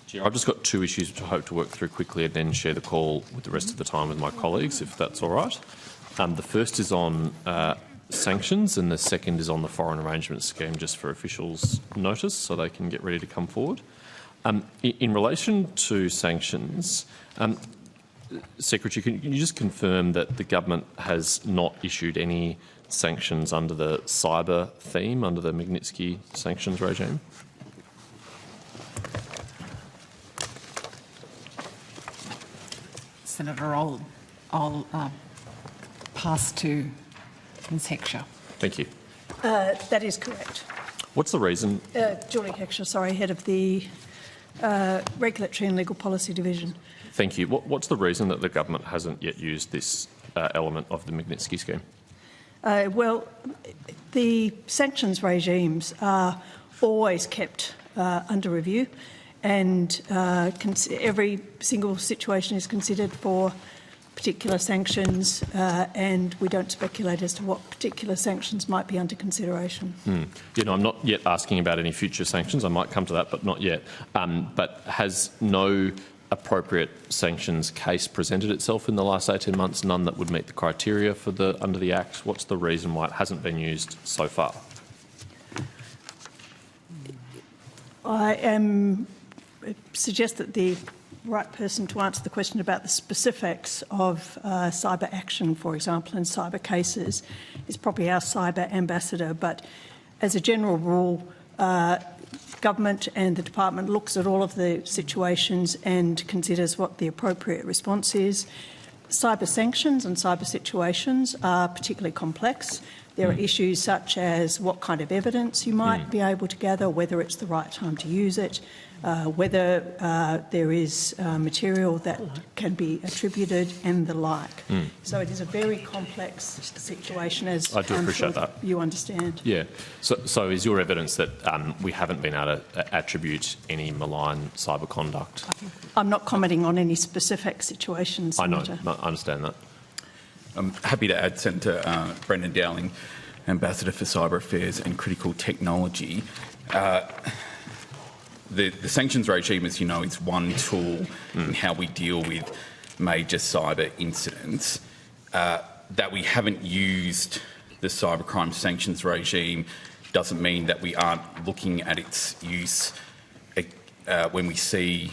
Chair, I've just got two issues which I hope to work through quickly and then share the call with the rest of the time with my colleagues, if that's all right. The first is on sanctions and the second is on the foreign arrangement scheme, just for officials' notice so they can get ready to come forward. In relation to sanctions, Secretary, can you just confirm that the government has not issued any sanctions under the cyber theme, under the Magnitsky sanctions regime? Senator, I'll pass to Ms Heckscher. Thank you. That is correct. What's the reason? Julie Heckscher, sorry, head of the Regulatory and Legal Policy Division. Thank you. What's the reason that the government hasn't yet used this element of the Magnitsky scheme? Well, the sanctions regimes are always kept under review, and every single situation is considered for particular sanctions, and we don't speculate as to what particular sanctions might be under consideration. You know, I'm not yet asking about any future sanctions. I might come to that, but not yet. But has no appropriate sanctions case presented itself in the last 18 months? None that would meet the criteria for under the Act? What's the reason why it hasn't been used so far? I suggest that the right person to answer the question about the specifics of cyber action, for example, in cyber cases, is probably our cyber ambassador. But as a general rule, government and the department looks at all of the situations and considers what the appropriate response is. Cyber sanctions and cyber situations are particularly complex. There are issues such as what kind of evidence you might be able to gather, whether it's the right time to use it, whether there is material that can be attributed and the like. So it is a very complex situation, as I do appreciate that. You understand. Yeah. So is your evidence that we haven't been able to attribute any malign cyber conduct? I'm not commenting on any specific situations. I know. I understand that. I'm happy to add Senator Brendan Dowling, Ambassador for Cyber Affairs and Critical Technology. The sanctions regime, as you know, is one tool in how we deal with major cyber incidents. That we haven't used the cybercrime sanctions regime doesn't mean that we aren't looking at its use when we see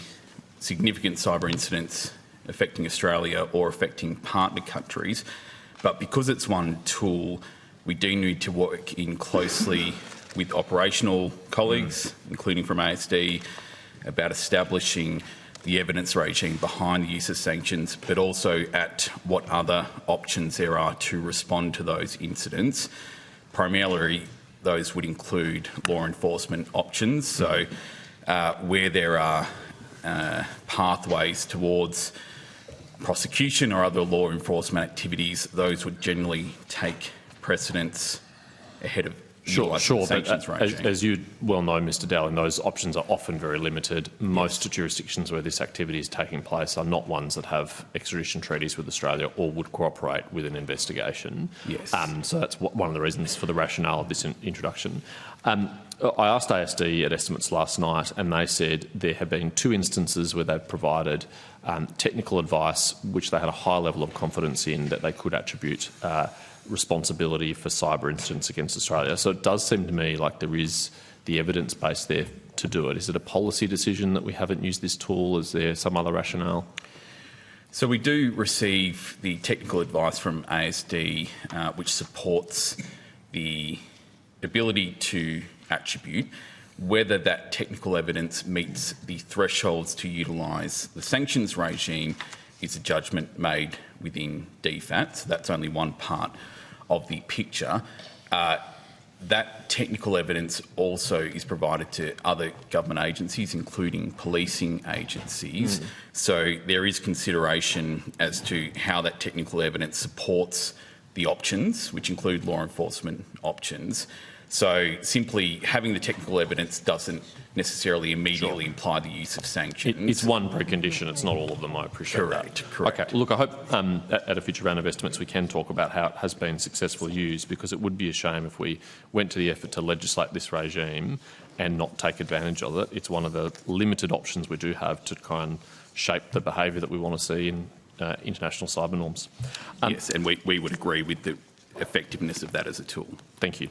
significant cyber incidents affecting Australia or affecting partner countries. But because it's one tool, we do need to work in closely with operational colleagues, including from ASD, about establishing the evidence regime behind the use of sanctions, but also at what other options there are to respond to those incidents. Primarily, those would include law enforcement options. So where there are pathways towards prosecution or other law enforcement activities, those would generally take precedence ahead of Sure, but regime. as you well know, Mr Dowling, those options are often very limited. Most jurisdictions where this activity is taking place are not ones that have extradition treaties with Australia or would cooperate with an investigation. Yes. So that's one of the reasons for the rationale of this introduction. I asked ASD at estimates last night and they said there have been 2 instances where they've provided technical advice which they had a high level of confidence in that they could attribute responsibility for cyber incidents against Australia. So it does seem to me like there is the evidence base there to do it. Is it a policy decision that we haven't used this tool? Is there some other rationale? So we do receive the technical advice from ASD which supports the ability to attribute. Whether that technical evidence meets the thresholds to utilise the sanctions regime is a judgment made within DFAT. So that's only one part of the picture. That technical evidence also is provided to other government agencies, including policing agencies. So there is consideration as to how that technical evidence supports the options, which include law enforcement options. So simply having the technical evidence doesn't necessarily immediately imply the use of sanctions. It's one precondition, it's not all of them, I appreciate that. Correct. Okay, look, I hope at a future round of estimates we can talk about how it has been successfully used, because it would be a shame if we went to the effort to legislate this regime and not take advantage of it. It's one of the limited options we do have to try and shape the behaviour that we want to see in international cyber norms. Yes, and we would agree with the effectiveness of that as a tool. Thank you.